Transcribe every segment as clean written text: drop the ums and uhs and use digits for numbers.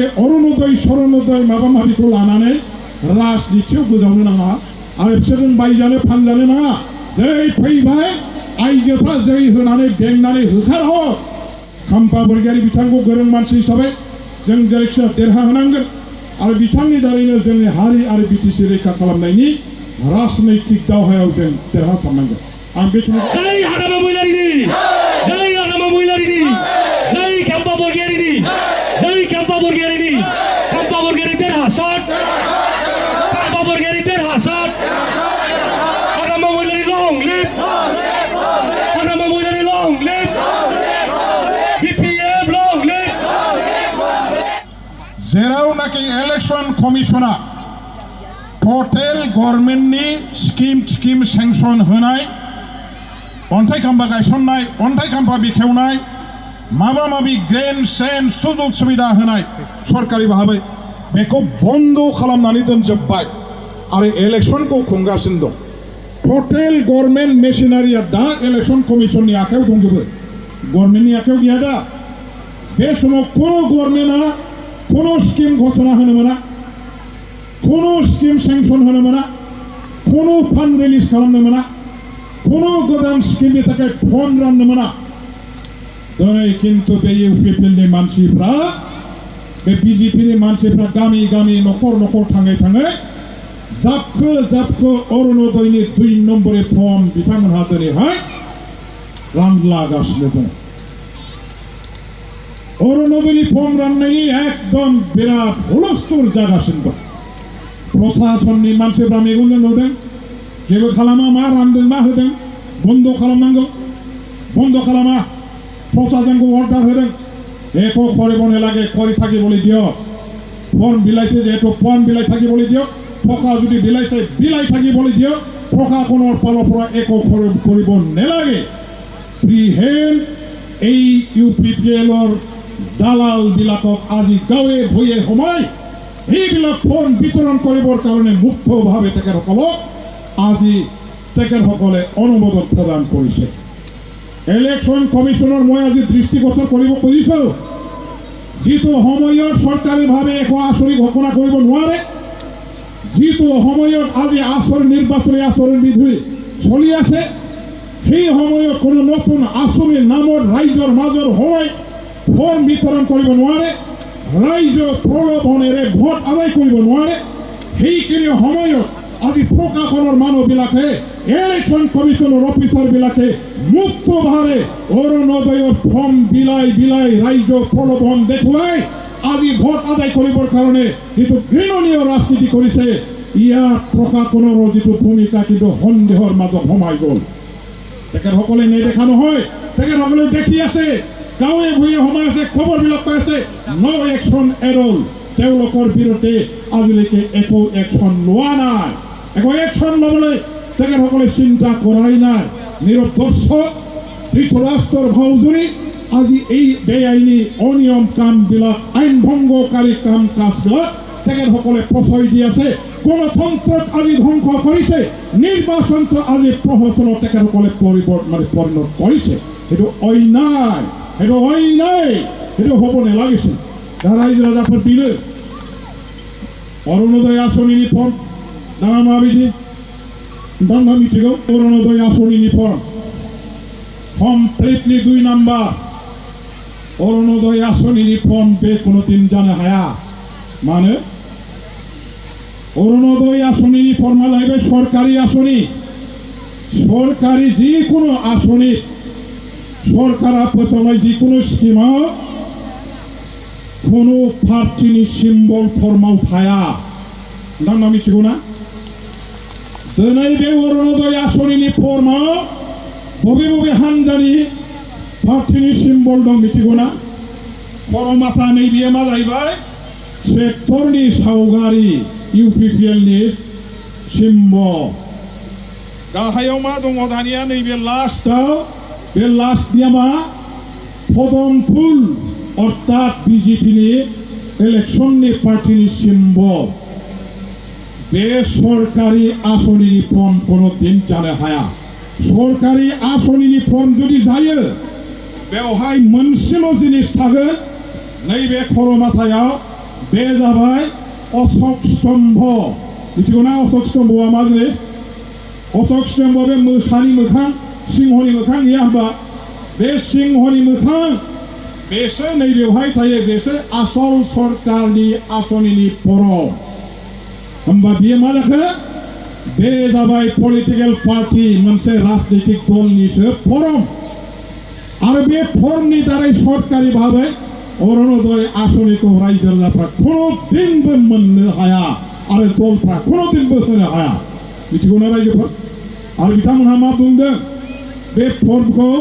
अरुणोदय शरणोदय माबा माबिखौ लानानै राजनिथियाव गोजावनो नाङा आरो बिसोरजों बायजानो फानजानो नाङा। जै फैबाय आइजोफ्रा जै होनानै बेंनानै होखारहर। खाम्फा बरगयारी बिथांखौ गोरों मानसि हिसाबै जों जायखिजाया देरहाहोनांगोन आरो बिथांनि दारैनो जोंनि हारि आरो बिटिसि रैखा खालामनायनि राजनैतिक दावहायाव जों देरहासारनांगोन। आं बेखिनि जय हाग्रामा महिलारिनि जय हाग्रामा महिलारिनि जय खाम्फा बरगयारीनि जय खाम्फा बरगयारीनि खाम्फा बरगयारी देरहासार खाम्फा बरगयारी देरहासार हाग्रामा महिलारि लं लिभ हाग्रामा महिलारि लं लिभ BPF लं लिभ। जेरावनाखि इलेक्शन कमिशना टटेल गभर्नमेन्टनि स्किम सेंसन होनाय अन्थाइ खाम्फा गायसननाय अन्थाइ खाम्फा बेखेवनाय माबा माबि ग्रेन सेन सुजुग सुबिदा होनाय सरकारि भाबै बेखौ बन्द खालामनानै दोनजोब्बाय आरो इलेक्शनखौ खुंगासिनो दं। टटेल गभर्नमेन्ट मेसिनारिया दा इलेक्शन कमिशननि आखायाव दंजोबो, गभर्नमेन्टनि आखायाव गैया। दा बे समाव कोनो गभर्नमेन्टआ कोनो स्किम घोषणा होनो मोना, कोनो स्किम सेंसन होनो मोना, कोनो फान्ड रिलिज खालामनो मोना, कोनो गोदान स्किमनि थाखाय फन्ड राननो मोना। दिनै खिन्थु बे इउपिपिएलनि मानसिफ्रा बे बिजेपिनि मानसिफ्रा गामि गामि नखर नखर थाङै थाङै जाबखो अरुणोदयनि 2 नम्बरनि फर्म बिथांमोनहा दिनैहाय रानलागासिनो दं। अरुणोदयनि फर्म राननायनि एकदम बिराद हुलस्थुल जागासिनो दं। प्रशासननि मानसिफ्रा मेगनजों नुदों, जेबो खालामा, मा रानदों मा होदों बन्द खालामनांगौ, बन्द खालामा। प्रशासनखौ अर्डार होदों एको কৰিব নালাগে, কৰি থাকিবলৈ দিয়ক। ফৰ্ম বিলাইছে যেহেতু ফৰ্ম বিলাই থাকিবলৈ দিয়ক, টকা যদি বিলাইছে বিলাই থাকিবলৈ দিয়ক, প্ৰশাসনৰ ফালৰ পৰা একো কৰিব নালাগে। ফ্ৰী হেণ্ড এই ইউপিপিএলৰ দালাল বিলাকক আজি গাঁৱে ভূঞে সোমাই এইবিলাক ফৰ্ম বিতৰণ কৰিবৰ কাৰণে মুক্তভাৱে তেখেতসকলক আজি তেখেতসকলে অনুমোদন প্ৰদান কৰিছে। ইলেকশ্যন কমিশনৰ মই আজি দৃষ্টিগোচৰ কৰিব খুজিছো, যিটো সময়ত চৰকাৰীভাৱে একো আঁচনি ঘোষণা কৰিব নোৱাৰে, যিটো সময়ত আজি নিৰ্বাচনী আচৰণ বিধি চলি আছে, সেই সময়ত কোনো নতুন আঁচনিৰ নামত ৰাইজৰ মাজত সোমাই ফৰ্ম বিতৰণ কৰিব নোৱাৰে, ৰাইজৰ প্ৰলোভনেৰে ভোট আদায় কৰিব নোৱাৰে। সেইখিনি সময়ত আজি প্ৰশাসনৰ মানুহবিলাকে ইলেকশ্যন কমিশনৰ অফিচাৰবিলাকে মুক্তভাৱে অৰুণোদয়ৰ ফৰ্ম বিলাই ৰাইজৰ প্ৰলোভন দেখুৱাই আজি ভোট আদায় কৰিবৰ কাৰণে যিটো ঘৃণনীয় ৰাজনীতি কৰিছে, ইয়াত প্ৰশাসনৰ যিটো ভূমিকা কিন্তু সন্দেহৰ মাজত সোমাই গ'ল। তেখেতসকলে নেদেখা নহয়, তেখেতসকলে দেখি আছে, গাঁৱে ভূঞে সোমাই আছে, খবৰবিলাক পাই আছে। No action at all. তেওঁলোকৰ বিৰুদ্ধে আজিলৈকে একো একশ্যন লোৱা নাই, একো একশ্যন ল'বলৈ তেখেতসকলে চিন্তা কৰাই নাই। নিৰপেক্ষ ধৃতৰাষ্ট্ৰৰ ভাওজুৰি আজি এই বেআইনী অনিয়ম কামবিলাক, আইন ভংগকাৰী কাম কাজবিলাক তেখেতসকলে প্ৰশ্ৰয় দি আছে। গণতন্ত্ৰক আজি ধ্বংস কৰিছে, নিৰ্বাচনটো আজি প্ৰহসনত তেখেতসকলে পৰিণত কৰিছে। সেইটো অন্যায়, সেইটো অন্যায়, সেইটো হ'ব নালাগিছিল। ৰাইজ ৰাজাফৰ দিলে অৰুণোদয় আঁচনিनि ফৰ্ম দাঙা মাবিদি দাঙ্গা মিथिगौ। Arunoday आसनिनि form completely 2 number Arunoday आसनिनि form बे कोनोदिन जानो हाया। मानो? अरुणोदय आसनिनि फर्मा जाहैबाय सरकारि आसनि। सरकारि जिकुनु आसनि, सरकारा फोसावनाय जिकुनु स्किमाव कोनो पार्टिनि सिम्बल फर्माव थाया। दांगा मिथिगौ ना? दिनै बे अरुणोदय आसनिनि फर्माव बबे बबे हान्जानि पार्टिनि सिम्बल दं मिथिगौ ना? खरमाथा नैबे मा जाहैबाय? ट्रेक्टरनि सावगारि, इउपिपिएलनि सिम्बल। गाहायाव मा दङ दानिया? नैबे लास्टआव, बे लास्टनिया मा? पदम फुल, अर्थात बिजेपिनि इलेक्शननि पार्टिनि सिम्बल। बे सरकारि आसनिनि फर्म कोनोदिन जानो हाया। सरकारि आसनिनि फर्म जुदि जायो, बेवहाय मोनसेल' जिनिस थागोन, नैबे खरमाथायाव बे जाबाय अशोक स्तम्भ मिथिगौना अशोक स्तम्भआ मा जिनिस अशोक स्तम्भ बे मोसानि मोखां सिंहनि मोखां गैया होनबा बे सिंहनि मोखां बेसो नैबेवहाय थायो बेसो आसल सरकारनि आसनिनि फर्म होनबा बियो मा जाखो बे जाबाय पलिटिकल पार्टी मोनसे राजनीतिक दलनिसो फर्म आरो बे फर्मनि दारै सरकारि भाबै अरुणोदय आसनिखौ रायजो राजाफ्रा खुनुदिनबो मोननो हाया आरो दलफ्रा खुनुदिनबो होनो हाया मिथिगौना रायजोफोर आरो बिथांमोनहा मा बुंदों बे फर्मखौ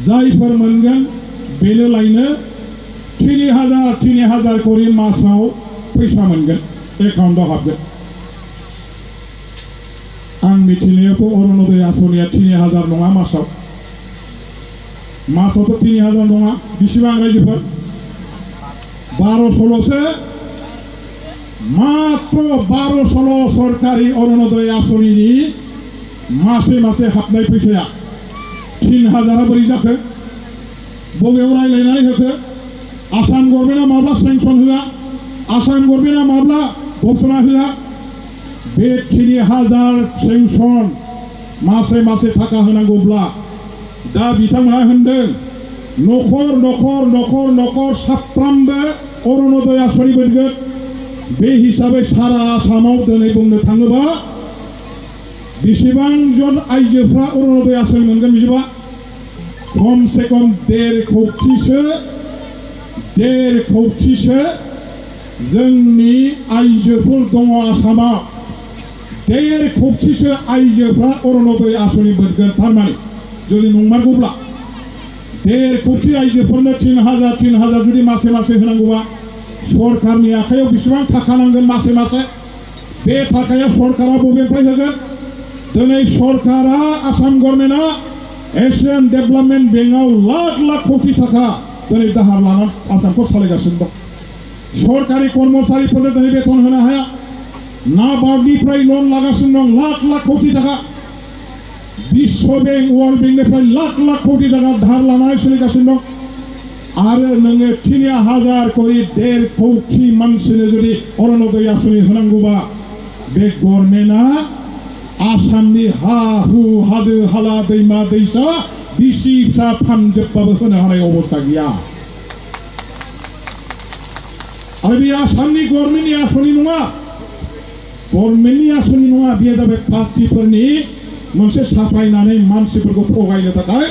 जायफोर मोनगोन बेनो लायनो 3000 करि मासाव फैसा मोनगोन एकाउन्टआव हाबगोन आं मिथिनायावथ' अरुणोदय आसनिया 3000 नङा मासावथ' 3000 नङा बेसेबां रायजोफोर 1200ल'सो मात्र 1200 सरकारि अरुणोदय आसनिनि मासे मासे हाबनाय फैसाया 3000 बोरै जाखो बबेयाव रायलायनानै होखो आसाम गभर्नमेन्टआ माब्ला सेंसन होआ आसाम गभर्नमेन्टआ माब्ला घोषणा होआ बे 3000 सेंसन मासे मासे थाखा होनांगौब्ला दा बिथांमोनहा होनदों नखर साफ्रोमबो अरुणोदय आसनि मोनगोन बे हिसाबै सारा आसामाव दिनै बुंनो थाङोबा बेसेबां जन आइजोफ्रा अरुणोदय आसनि मोनगोन बिदिबा खम से खम 1.5 कौटिसो जोंनि आइजोफोर दङ आसामाव 1.5 कौटिसो आइजोफ्रा अरुणोदय आसनि मोनगोन थारमाने जुदि नंमारगौब्ला 1.5 कौटि आइजोफोरनो 3000 जुदि मासे मासे होनांगौबा सरकारनि आखायाव बेसेबां थाखा नांगोन मासे मासे बे थाखाया सरकारा बबेनिफ्राय होगोन दिनै सरकारा आसाम गभर्नमेन्टआ एशियान डेभेलपमेन्ट बेंकआव लाख कौटि थाखा दिनै दाहार लानानै आसामखौ सालायगासिनो दं सरकारि कर्मचारिफोरनो दिनै बेथन होनो हाया नाबार्डनिफ्राय लन लागासिनो दं लाख कौटि थाखा विश्व बेंक वर्ल्ड बेंकनिफ्राय लाख कौटि थाखा दाहार लानानै सोलिगासिनो दं आरो नोङो 3000 करि 1.5 कौटि मानसिनो जुदि अरुणोदय आसनि होनांगौबा बे गभर्नमेन्टआ आसामनि हा हु हाजो हाला दैमा दैसा बिसि फिसा फानजोबबाबो होनो हानाय अबस्था गैया आरो बे आसामनि गभर्नमेन्टनि आसनि नङा बेयो जाबाय पार्टिफोरनि मोनसे साफायनानै मानसिफोरखौ थगायनो थाखाय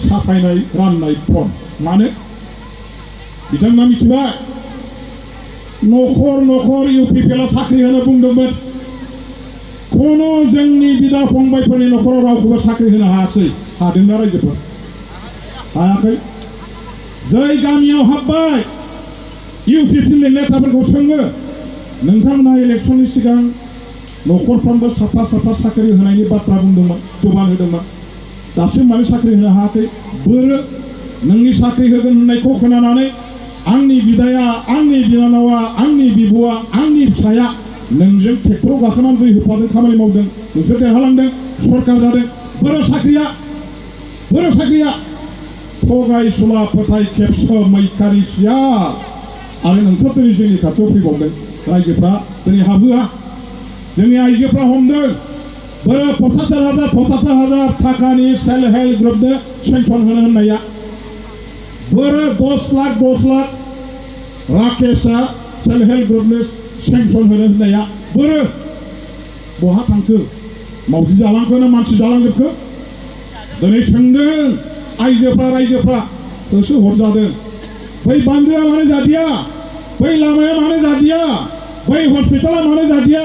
साफायनाय राननाय फर्म मानो बिथांमोना मिथिबाय नखर इउपिपिएलआ साख्रि होनो बुंदोंमोन कोनो जोंनि बिदा फंबायफोरनि नखराव रावखौबो साख्रि होनो हायाखै हादोंना रायजोफोर हायाखै जाय गामियाव हाबबाय इउपिपिएलनि नेताफोरखौ सोङो नोंथांमोना इलेक्सननि सिगां नखरफ्रोमबो साफा साख्रि होनायनि बाथ्रा बुंदोंमोन जबान होदोंमोन दासिम मानो साख्रि होनो हायाखै बोरो नोंनि साख्रि होगोन होननायखौ खोनानानै आंनि बिदाया आंनि बिनानावा आंनि बिब'आ आंनि फिसाया नोंजों ट्रेक्टराव गाखोनानै दै होफादों खामानि मावदों नोंसोर देरहालांदों सरकार जादों बोरो साख्रिया थगायसुला फोथाय खेबस' मैखारिसिया आरो नोंसोर दिनै जोंनि खाथियाव फैबावदों रायजोफ्रा दिनै हाबहोआ जोंनि आइजोफ्रा हमदों बोरो 75,000 थाखानि सेल्फ हेल्प ग्रुपनो सेंसन होनो होननाया बोरो 10 लाख राकेशआ सेल्फ हेल्प ग्रुपनो सेंसन होनो होननाया बोरो बहा थांखो मावजि जालांखो ना मानसि जालांजोबखो दिनै सोंदों आइजोफ्रा रायजोफ्रा गोसो हरजादों बै बान्दोआ मानो जादिया बै लामाया मानो जादिया बै हस्पिटाला मानो जादिया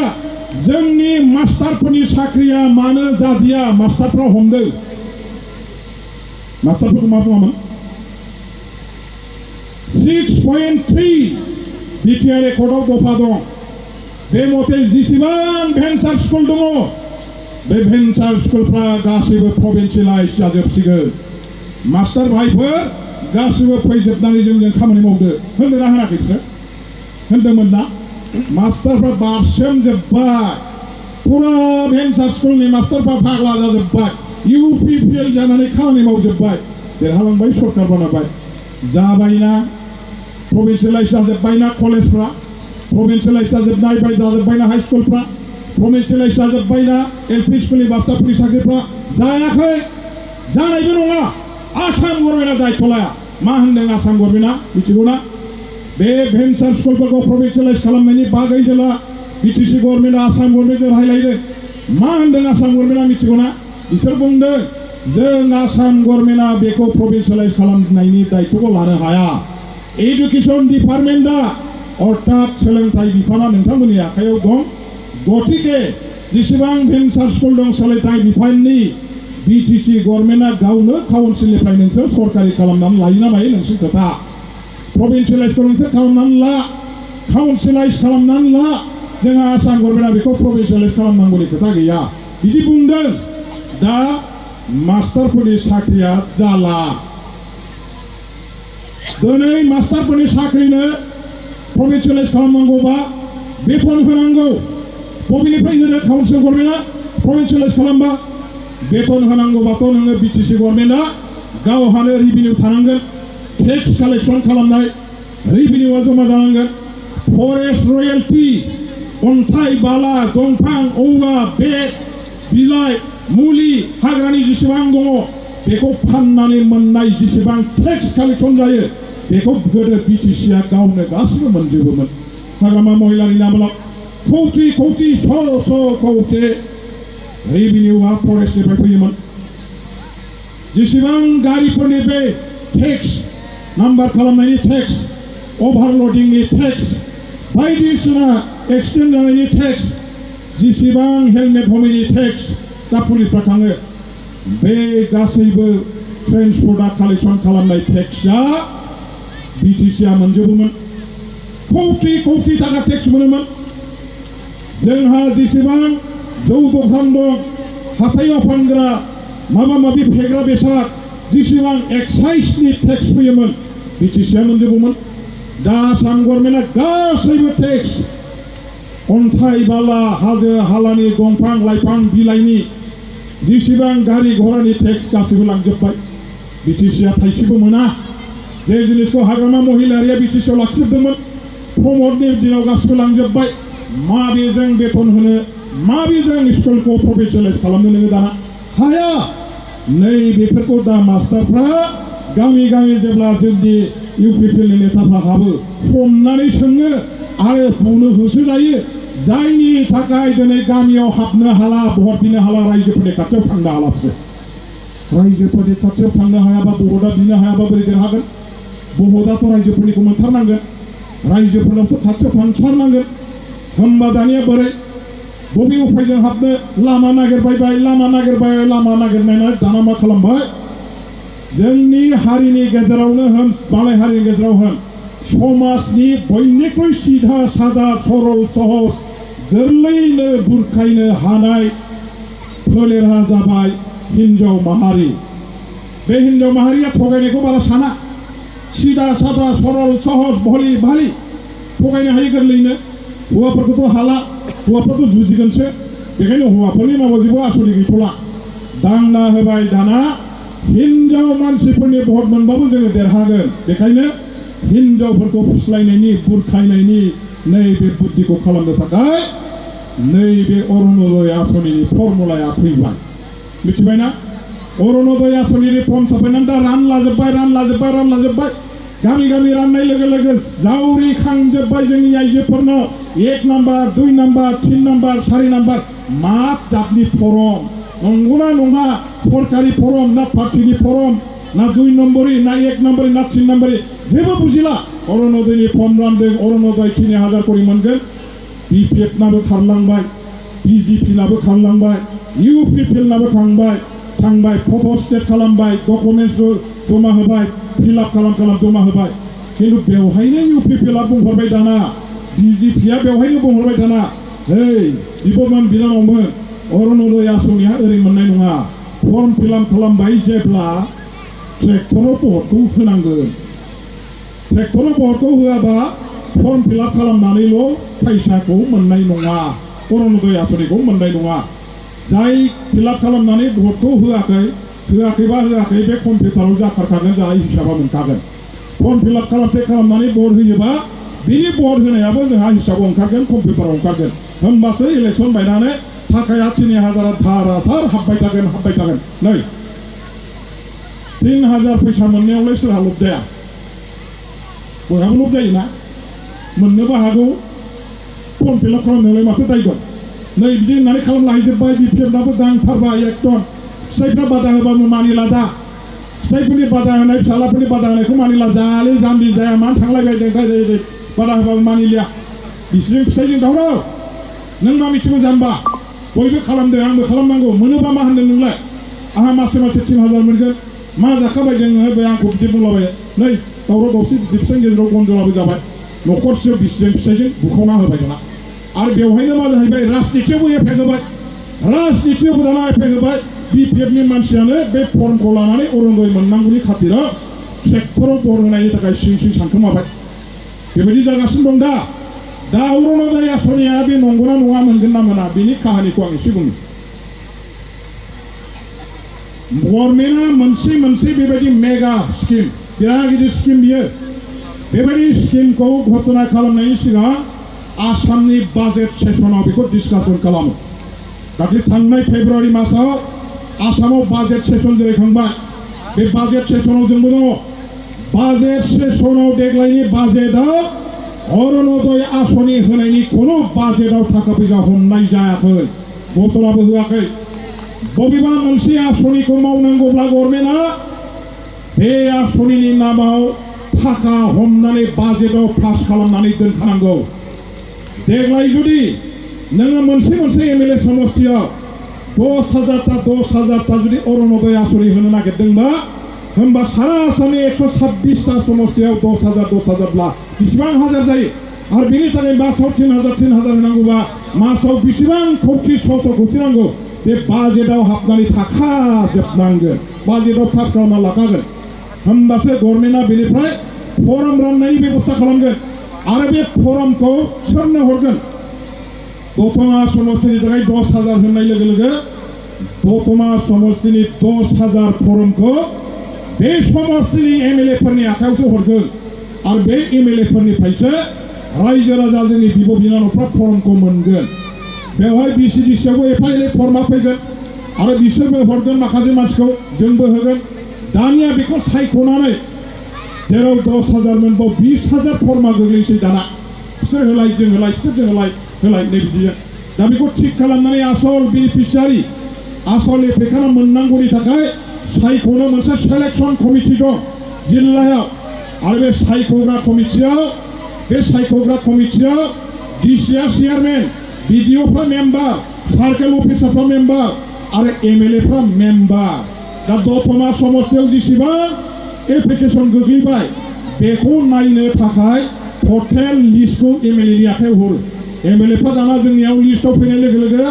जोंनि मास्टारफोरनि साख्रिया मानो जादिया मास्टारफ्रा हमदों मास्टारफोरखौ मा बुङामोन 6.3 बिटिआर रेकर्डआव दफा दं बे मथे जेसेबां भेन्सार स्कुल दङ बे भेन्सार स्कुलफ्रा गासैबो प्रभिन्सियेलाइज जाजोबसिगोन मास्टार भाइफोर गासैबो फैजोबनानै जोंजों खामानि मावदो होनदोंना होनाखै बिसोर होनदोंमोन ना मास्टारफ्रा बारसोमजोब्बाय पुरा भेन्सार स्कुलनि मास्टारफ्रा फाग्ला जाजोब्बाय इउपिपिएल जानानै खामानि मावजोब्बाय देरहालांबाय सरकार बानायबाय जाबायना प्रभिन्सियेलाइज जाजोब्बायना कलेजफ्रा प्रभिन्सियेलाइज जाजोब्बायना हाई स्कुलफ्रा प्रभिन्सियेलाइज जाजोब्बायना एलपि स्कुलनि मास्टारफोरनि साख्रिफ्रा जायाखै जानायबो नङा आसाम गभर्नमेन्टआ दायित्व लाया मा होनदों आसाम गभर्नमेन्टआ मिथिगौना बे भेन्सार स्कुलफोरखौ प्रभिन्सियेलाइज खालामनायनि बागै जेला बिटिसि गभर्नमेन्टआ आसाम गभर्नमेन्टजों रायलायदों मा होनदों आसाम गभर्नमेन्टआ मिथिगौना बिसोर बुंदों जों आसाम गभर्नमेन्टआ बेखौ प्रभिन्सियेलाइज खालामनायनि दायित्वखौ लानो हाया एडुकेशन डिपार्टमेन्टआ अर्थात सोलोंथाइ बिफाना नोंथांमोननि आखायाव दं गतिके जेसेबां भेन्सार स्कुल दं सोलोंथाइ बिफाननि बिटिसि गभर्नमेन्टआ गावनो काउन्सिलनिफ्राय नोंसोर सरकारि खालामनानै लायो ना मायो नोंसोर खोथा प्रभिन्सियेलाइजखौ नोंसोर खालामनानै ला काउन्सिलाइज खालामनानै ला जोंहा आसाम गभर्नमेन्टआ बेखौ प्रभिन्सियेलाइज खालामनांगौनि खोथा गैया बिदि बुंदों दा मास्टारफोरनि साख्रिया जाला दिनै मास्टारफोरनि साख्रिनो प्रभिन्सियेलाइज खालामनांगौबा बेथन होनांगौ बबेनिफ्राय होनो काउन्सिल गभर्नमेन्टआ प्रभिन्सियेलाइज खालामबा बेथन होनांगौबाथ' नोङो बिटिसि गभर्नमेन्टआ गावहानो रिभिनिउ थानांगोन टेक्स कालेक्सन खालामनाय रिभिनिउआ जमा जानांगोन फरेस्ट रयेल्टी अन्थाइ बाला दंफां औवा बेट बिलाइ मुलि हाग्रानि जेसेबां दङ बेखौ फाननानै मोननाय जेसेबां टेक्स कालेक्सन जायो बेखौ गोदो बिटिसिआ गावनो गासिबो मोनजोबोमोन हाग्रामा महिलानि नामाव कौटि कौटि श' कौटि रिभिनिउआ फरेस्टनिफ्राय फैयोमोन जेसेबां गारिफोरनि बे टेक्स नाम्बार खालामनायनि टेक्स अभारलडिंनि टेक्स बायदिसिना एक्सिडेन्ट जानायनि टेक्स जेसेबां हेलमेट हमैनि टेक्स दा पुलिसफ्रा थाङो बे गासैबो ट्रेन्सपर्टआ कालेक्सन खालामनाय टेक्सआ बिटिसिआ मोनजोबोमोन कौटि कौटि थाखा टेक्स मोनोमोन जोंहा जेसेबां जौ दखान दं हाथायाव फानग्रा माबा माबि फेग्रा बेसाद जेसेबां एक्साइजनि टेक्स फैयोमोन बिटिसिआ मोनजोबोमोन दा आसाम गभर्नमेन्टआ गासैबो टेक्स अन्थाइ बाला हाजो हालानि दंफां लाइफां बिलाइनि जेसेबां गारि घोड़ानि टेक्स गासैबो लांजोब्बाय बिटिसिआ थाइसेबो मोना जे जिनिसखौ हाग्रामा महिलारिया बिटिसिआव लाखिजोबदोंमोन प्रमदनि दिनाव गासैबो लांजोब्बाय माबेजों बेथन होनो माबेजों स्कुलखौ प्रभिन्सियेलाइज खालामनो नोङो दाना हाया नै बेफोरखौ दा मास्टारफ्रा गामि गामि जेब्ला जोंनि इउपिपिएलनि नेताफ्रा हाबो हमनानै सोङो आरो बुंनो होसो जायो जायनि थाखाय दिनै गामियाव हाबनो हाला भट बिनो हाला रायजोफोरनि खाथियाव थांनो हालासो रायजोफोरनि खाथियाव थांनो हायाबा भटआ बिनो हायाबा बोरै देरहागोन भटआथ' रायजोफोरनिखौ मोनथारनांगोन रायजोफोरनावथ' खाथियाव थांथारनांगोन होमबा दानिया बोरै बबे उफायजों हाबनो लामा नागिरबाय लामा नागिरनानै दाना मा खालामबाय जोंनि हारिनि गेजेरावनो होन मालाय हारिनि गेजेराव होन समाजनि बयनिख्रुइ सिधा सादा सरल सहज गोरलैयैनो बुरखायनो हानाय फोलेरा जाबाय हिनजाव माहारि बे हिनजाव माहारिया थगायनायखौ बारा साना सिधा सादा सरल सहज भलि भालि थगायनो हायो गोरलैयैनो हौवाफोरखौथ' हाला हौवाफ्राथ' जुजिगोनसो बेखायनो हौवाफोरनि माबा जेबो आसनि गैथ'ला दांना होबाय दाना हिनजाव मानसिफोरनि भट मोनबाबो जोङो देरहागोन बेखायनो हिनजावफोरखौ फुस्लायनायनि बुरखायनायनि नैबे बुद्धिखौ खालामनो थाखाय नैबे अरुणोदय आसनिनि फर्मुलाया फैबाय मिथिबायना अरुणोदय आसनिनि फर्म सफैनानै दा रानलाजोब्बाय गामि गामि राननाय लोगो लोगो जावरिखांजोब्बाय जोंनि आइजोफोरनाव 1 नाम्बार 2 नाम्बार 3 नाम्बार 4 नाम्बार मा जातनि फर्म नंगौना नङा सरकारि फर्म ना पार्टिनि फर्म ना 2 नम्बरी ना 1 नम्बरी ना 3 नम्बरी जेबो बुजिला अरुणोदयनि फर्म रानदों अरुणोदय 3000 करि मोनगोन बिपिएफनाबो खारलांबाय बिजेपिनाबो खारलांबाय इउपिपिएलनाबो थांबाय फट' स्टेट खालामबाय डकुमेन्ट्स जमा होबाय फिलआप खालाम जमा होबाय किन्तु बेवहायनो इउपिपिएलआ बुंहरबाय दाना बिजेपिआ बेवहायनो बुंहरबाय दाना हे बिब'मोन बिनानावमोन अरुणोदय आसनिया ओरै मोननाय नङा फर्म फिलआप खालामबाय जेब्ला ट्रेक्टराव भटखौ होनांगोन ट्रेक्टराव भटखौ होआबा फर्म फिलआप खालामनानैल' फैसाखौ मोननाय नङा अरुणोदय आसनिखौ मोननाय नङा जाय फिलआप खालामनानै भटखौ होआखै बे कम्पिउटाराव जाथारखागोन जाय हिसाबा मोनखागोन फर्म फिल आप खालामनानै भट होयोबा बिनि भट होनायाबो जोंहा हिसाब ओंखारगोन कम्पिउटाराव ओंखारगोन होमबासो इलेक्सन बायनानै थाखाया 3000 धारासार हाबबाय थागोन नै 3000 फैसा मोननायावलाय सोरहा लब जाया बयहाबो लब जायोना मोननोबो हागौ फर्म फिल आप खालामनायावलाय माथो दाय दं नै बिदि होननानै खालामलाहैजोब्बाय बिपिएफनाबो दांथारबाय एकदम फिसाइफ्रा बादा होबाबो मानिला दा फिसाइफोरनि बादा होनाय फिसालाफोरनि बादा होनायखौ मानिला जाले जाम्बि जाया मानो थांलायबाय बादा होबाबो मानिलिया बिसोरजों फिसाइजों दावराव नों मा मिथिगौ जाम्बा बयबो खालामदों आंबो खालामनांगौ मोनोबा मा होनदों नोंलाय आंहा मासे 3000 मोनगोन मा जाखाबायदों बे आंखौ बिदि बुंलाबाय नै दावराव दावसि बिसोरनि गेजेराव गन्जलाबो जाबाय न'खरसेयाव बिसिजों फिसाइजों बुखावना होबाय दाना आरो बेवहायनो मा जाहैबाय राजनितियावबो एफेक्ट होबाय राजनितियावबो दाना एफेक्ट होबाय बिपिएफनि मानसियानो बे फर्मखौ लानानै अरुणोदय मोननांगौनि खाथिराव ट्रेक्टराव भट होनायनि थाखाय सिं सानखोमाबाय बेबायदि जागासिनो दं दा अरुणोदय आसनिया बे नंगौना नङा मोनगोन ना मोना बेनि काहानिखौ आं एसे बुंनो गभर्नमेन्टआ मोनसे बेबायदि मेगा स्किम बिराद गिदिर स्किम बियो बेबायदि स्किमखौ घोषणा खालामनायनि सिगां आसामनि बाजेट सेसनाव बेखौ डिसकासन खालामो दाख्लै थांनाय फेब्रुवारि मासाव आसामाव बाजेट सेसन जिरायखांबाय बे बाजेट सेसनाव जोंबो दङ बाजेट सेसनाव देग्लायनि बाजेटआव अरुणोदय आसनि होनायनि कोनो बाजेटआव थाखा फैसा हमनाय जायाखै घोषणाबो होआखै बबेबा मोनसे आसनिखौ मावनांगौब्ला गभर्नमेन्टआ बे आसनिनि नामाव थाखा हमनानै बाजेटआव पास खालामनानै दोनखानांगौ देग्लाय जुदि नोङो मोनसे एमएलए समष्टियाव 10,000 जुदि अरुणोदय आसनि होनो नागिरदोंबा होमबा सारा आसामनि 126टा समष्टियाव 10,000 ब्ला बेसेबां हाजार जायो आरो बेनि थाखाय मासाव 3,000 होनांगौबा मासाव बेसेबां कौटि 600 कौटि नांगौ बे बाजेटआव हाबनानै थाखाजोबनांगोन बाजेटआव पास खालामना लाखागोन होमबासो गभर्नमेन्टआ बेनिफ्राय फर्म राननायनि बेबस्था खालामगोन आरो बे फर्मखौ सोरनो हरगोन दतमा समष्टिनि थाखाय 10,000 होननाय लोगो दतमा समष्टिनि 10,000 फर्मखौ बे समष्टिनि एमएलएफोरनि आखायावसो हरगोन आरो बे एमएलएफोरनिफ्रायसो रायजो राजा जोंनि बिब' बिनानावफ्रा फर्मखौ मोनगोन बेवहाय बिसिडिसियावबो एफा एनै फर्मा फैगोन आरो बिसोरबो हरगोन माखासे मानसिखौ जोंबो होगोन दानिया बेखौ सायख'नानै जेराव 10,000 मोनबाव 20,000 फर्मा गोग्लैसै दाना बिसोर होलाय जों होलाय नै बिदिजों दा बेखौ थिग खालामनानै आसल बेनिफिसियारि आसल एप्लिकेन्ट मोननांगौनि थाखाय सायख'नो मोनसे सेलेक्सन कमिटि दं जिल्लायाव आरो बे सायख'ग्रा कमिटियाव डिसिआ चेयारमेन बिडिअफ्रा मेम्बार सार्केल अफिसारफ्रा मेम्बार आरो एमएलएफ्रा मेम्बार दा दतमा समष्टियाव जेसेबां एप्लिकेसन गोग्लैबाय बेखौ नायनो थाखाय टटेल लिस्टखौ एमएलएनि आखायाव हरो एमएलएफ्रा दाना जोंनियाव लिस्टआव फैनाय लोगो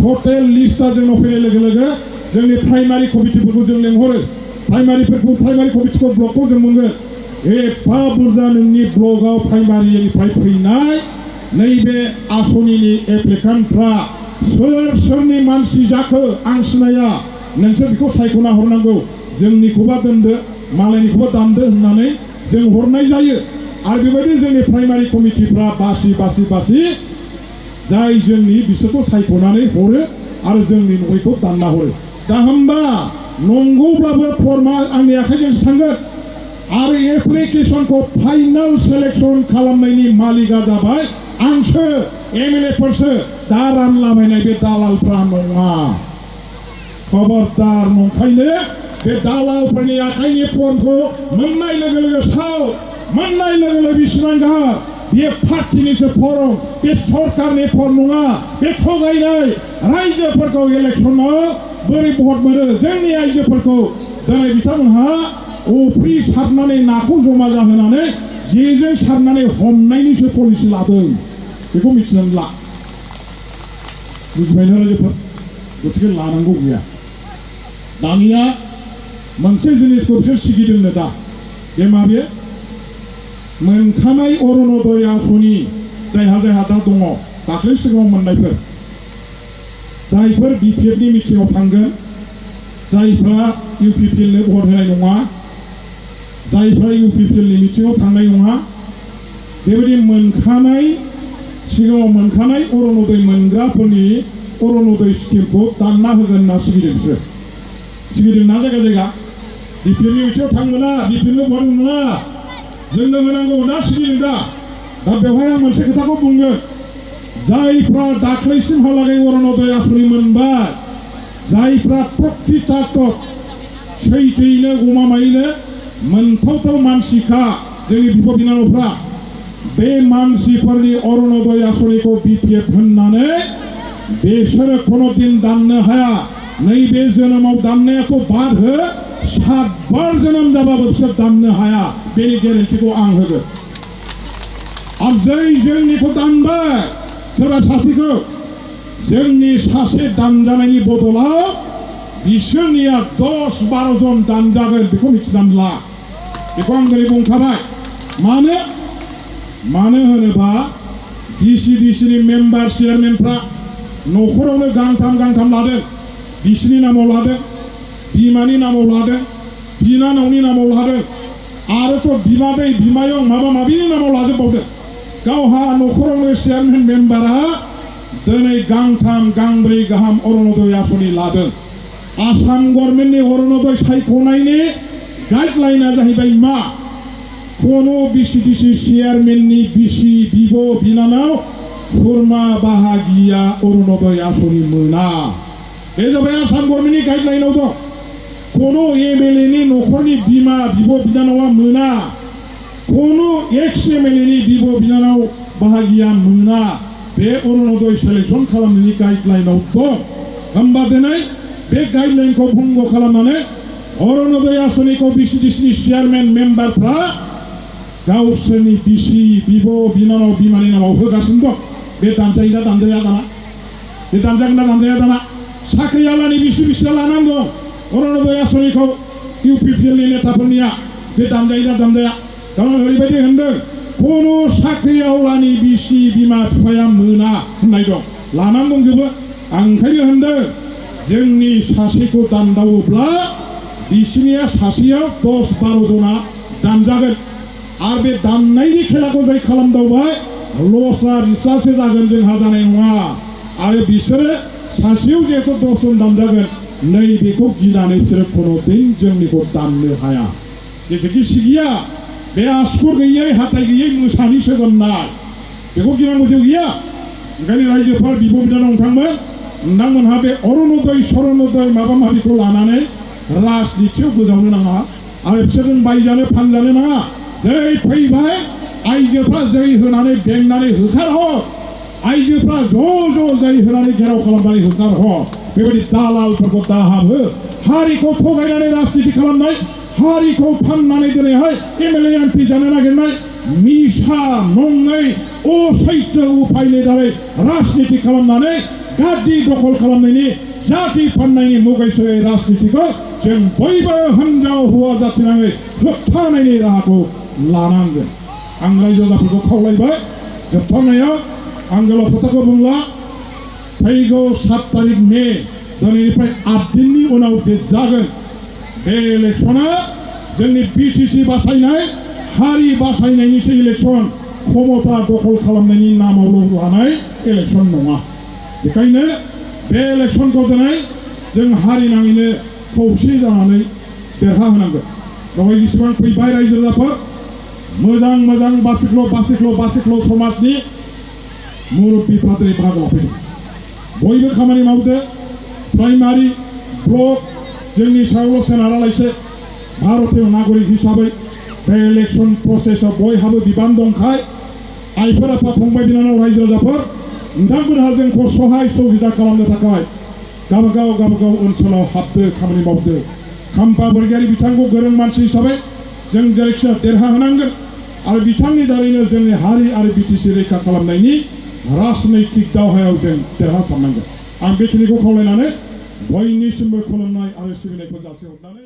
टटेल लिस्टआ जोंनाव फैनाय लोगो जोंनि प्राइमारि कमिटिफोरखौ जों लेंहरो प्राइमारि कमिटिखौ ब्लकखौ जों मोनगोन एफा बुरजा नोंनि ब्लकआव प्राइमारिनिफ्राय फैनाय नैबे आसनिनि एप्लिकेन्टफ्रा सोरनि मानसि जाखो आं सिनाया नोंसोर बेखौ सायख'ना हरनांगौ जोंनिखौबा दोनदो मालायनिखौबा दानदो होननानै जों हरनाय जायो आरो बेबायदि जोंनि प्राइमारि कमिटिफ्रा बासि जाय जोंनि बिसोरखौ सायख'नानै हरो आरो जोंनि नयखौ दानना हरो दा होमबा नंगौब्लाबो फर्मा आंनि आखाइजोंसो थांगोन आरो एप्लिकेशनखौ फाइनाल सिलेक्शन खालामनायनि मालिकआ जाबाय आंसो एमएलएफोरसो दा रानलाबायनाय बे दालालफ्रा नङा खबरदार नंखायनो बे दालालफोरनि आखाइनि फर्मखौ मोननाय लोगो साव मोननाय लोगो बिसिबां गाहाम बे पार्टिनिसो फर्म बे सरकारनि फर्म नङा बे थगायनाय रायजोफोरखौ इलेक्सनाव बोरै भट मोनो जोंनि आइजोफोरखौ दिनै बिथांमोनहा अफ्रि सारनानै नाखौ जमा जाहोनानै जेजों सारनानै हमनायनिसो पलिसि लादों बेखौ मिथिनानै ला बुजिबायना रायजोफोर गतिके लानांगौ गैया दानिया मोनसे जिनिसखौ बिसोर सिगिदोंनो दा बे माबे मोनखानाय अरुणोदय आसनि जायहा दा दङ दाख्लै सिगाङाव मोननायफोर जायफोर बिपिएफनि मिटिङाव थांगोन जायफ्रा इउपिपिएलनो भट होनाय नङा जायफ्रा इउपिपिएलनि मिटिङाव थांनाय नङा बेबायदि मोनखानाय सिगाङाव मोनखानाय अरुणोदय मोनग्राफोरनि अरुणोदय स्किमखौ दानना होगोन होनना सिगिदों बिसोरो सिगिदों ना जायगा जायगा बिपिएलनि मिटिङाव थांमोना बिपिएलनो भट मोना जोंनो होनांगौ ना सिगिदों दा बेवहाय आं मोनसे खोथाखौ बुंगोन जायफ्रा दाख्लैसिमहालागै अरुणोदय आसनि मोनबाय जायफ्रा प्रकृतार्थ सैथोयैनो गमामायैनो मोनथावथाव मानसिखा जोंनि बिब' बिनानावफ्रा बे मानसिफोरनि अरुणोदय आसनिखौ बिपिएफ होननानै बिसोरो कुनुदिन दाननो हाया नैबे जोनोमाव दाननायाथ' बाद हो 7 बार जोनोम जाबाबो बिसोर दाननो हाया बेनि गेरेन्टिखौ आं होगोन आरो जै जोंनिखौ दानबाय सोरबा सासेखौ जोंनि सासे दानजानायनि बदलाव बिसोरनिया 10-12 जन दानजागोन बेखौ मिथिनानै ला बेखौ आं दिनै बुंखाबाय मानो होनोबा डिसिडिसिनि मेम्बार चेयारमेनफ्रा न'खरावनो गांथाम लादों बिसिनि नामाव लादों बिमानि नामाव लादों बिनानावनि नामाव लादों आरोथ' बिमादै बिमायं माबा माबिनि नामाव लाजोबबावदों गावहा न'खरावनो चेयारमेन मेम्बारा दिनै गांथाम गांब्रै गाहाम अरुणोदय आसनि लादों आसाम गभर्नमेन्टनि अरुणोदय सायख'नायनि गाइडलाइना जाहैबाय मा कोनो बिसिडिसि चेयारमेननि बिसि बिब' बिनानाव खुरमा बाहागिया अरुणोदय आसनि मोना बे जाबाय आसाम गभर्नमेन्टनि गाइडलाइनाव दं कोनो एमएलएनि न'खरनि बिमा बिब' बिनानावा मोना कोनो एक्स एमएलएनि बिब' बिनानाव बाहागिया मोना बे अरुणोदय सेलेक्सन खालामनायनि गाइडलाइनाव दं होमबा दिनै बे गाइडलाइनखौ भंग खालामनानै अरुणोदय आसनिखौ बिसिडिसिनि चेयारमेन मेम्बारफ्रा गावसोरनि बिसि बिब' बिनानाव बिमानि नामाव होगासिनो दं बे दानजायोना दानजाया दाना बे दानजागोन ना दानजाया दाना साख्रियालानि बिसि लानांगौ अरुणोदय आसनिखौ इउपिपिएलनि नेताफोरनिया बे दानजायोना दानजाया गावनो ओरैबायदि होनदों कोनो साख्रियावलानि बिसि बिमा बिफाया मोना होननाय दं लानानै दंजोबो आं ओंखायनो होनदों जोंनि सासेखौ दानदावोब्ला बिसिनिया सासेयाव 10-12 जना दानजागोन आरो बे दाननायनि खेलाखौ जाय खालामदावबाय लसआ बिस्रासो जागोन जोंहा जानाय नङा आरो बिसोरो सासेयाव जिहेतु 10 जन दानजागोन नैबेखौ गिनानै बिसोरो कुनुदिन जोंनिखौ दाननो हाया जेसेखि सिगिया बे आसुर गैयै हाथाय गैयै मोसानि सोगोमनाय बेखौ गिनांगौ जेबो गैया ओंखायनो रायजोफोर बिब' बिनानाव नोंथांमोनहा बे अरुणोदय सरनोदय माबा माबिखौ लानानै राजनिथियाव गोजावनो नाङा आरो बिसोरजों बायजानो फानजानो नाङा जै फैबाय आइजोफ्रा जै होनानै बेंनानै होखारहर आइजोफ्रा ज' जै होनानै घेराव खालामनानै होखारहर बेबायदि दालालफोरखौ दाहाबो हारिखौ थगायनानै राजनिति खालामनाय हारिखौ फाननानै दिनैहाय एमएलए एमपि जानो नागिरनाय मिसा नङै असैथो उफायनि दारै राजनिति खालामनानै गादि दखल खालामनायनि जाति फाननायनि मुगायसोयै राजनितिखौ जों बयबो हिनजाव हौवा जातिनाङै होबथानायनि राहाखौ लानांगोन आं रायजो राजाफोरखौ खावलायबाय जोबथारनायाव आं गोलाव खोथाखौ बुंला फैगौ 7 तारिख मे दिनैनिफ्राय 8 दिननि उनाव जागोन बे इलेक्सना जोंनि बिटिसि बासायनाय हारि बासायनायनिसो इलेक्सन क्षमता दखल खालामनायनि नामावल' लानाय इलेक्सन नङा बेखायनो बे इलेक्सनखौ दिनै जों हारि नाङैनो खौसे जानानै देरहाहोनांगोन बेवहाय जेसेबां फैबाय रायजो राजाफोर मोजां बासिख्ल' समाजनि मुरब्बिफ्रा दिनै बाहागो लाफैदों बयबो खामानि मावदो प्राइमारि ब्लक जोंनि सायावल' सोनारालासे भारतीय नागरिक हिसाबै बे इलेक्सन प्रसेसआव बयहाबो बिबान दंखाय आइफोर आफा फंबाय बिनानाव रायजो राजाफोर नोंथांमोनहा जोंखौ सहाय सुबिदा खालामनो थाखाय गावबागाव ओनसोलाव हाबदो खामानि मावदो खाम्फा बरगयारी बिथांखौ गोरों मानसि हिसाबै जों जायखिया देरहाहोनांगोन आरो बिथांनि दारैनो जोंनि हारि आरो बिटिसि रैखा खालामनायनि राजनैतिक दावहायाव जों देरहासारनांगोन आं बेखिनिखौ खावलायनानै बयनिसिमबो खुलुमनाय आरो सिबिनायखौ जासिहरनानै